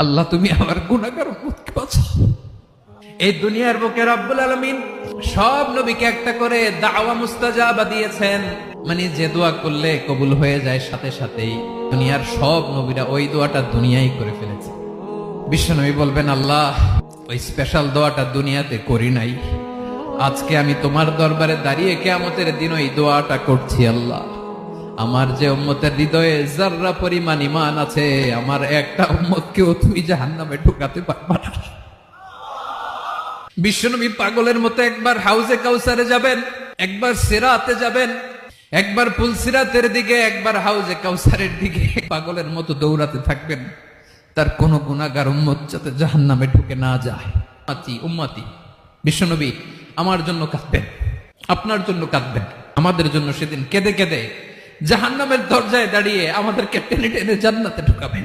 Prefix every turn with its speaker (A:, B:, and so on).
A: আল্লাহ তুমি আমার গুনাহগার উম্মতকে বাঁচাও। এই দুনিয়ার বুকে রব্বুল আলামিন সব নবীকে একটা করে দাওয়া মুস্তাজাবা দিয়েছেন, মানে যে দোয়া করলে কবুল হয়ে যায় সাথে সাথেই। দুনিয়ার সব নবীরা ওই দোয়াটা দুনিয়ায় করে ফেলেছে। বিশ্বনবী বলবেন, আল্লাহ ওই স্পেশাল দোয়াটা দুনিয়াতে করি নাই, আজকে আমি তোমার দরবারে দাঁড়িয়ে কিয়ামতের দিন ওই দোয়াটা করছি। আল্লাহ আমার যে উম্মতের হৃদয়ে যাররা পরিমাণ ঈমান আছে, আমার একটা উম্মতকেও তুমি জাহান্নামে ঢুকাতে পারবা না। বিশ্বনবী পাগলের মতো একবার হাউজে কাউসারে যাবেন, একবার সিরাতে যাবেন, একবার পুলসিরাতের দিকে, একবার হাউজে কাউসারের দিকে পাগলের মতো দৌড়াতে থাকবেন, তার কোন গুনাহগার উম্মত যাতে জাহান্নামে ঢুকে না যায়। উম্মতি বিশ্বনবী আমার জন্য কাঁদবেন, আপনার জন্য কাঁদবেন, আমাদের জন্য সেদিন কেঁদে কেঁদে জাহান্নামের দরজায় দাঁড়িয়ে আমাদেরকে টেনে টেনে জান্নাতে ঢুকাবেন।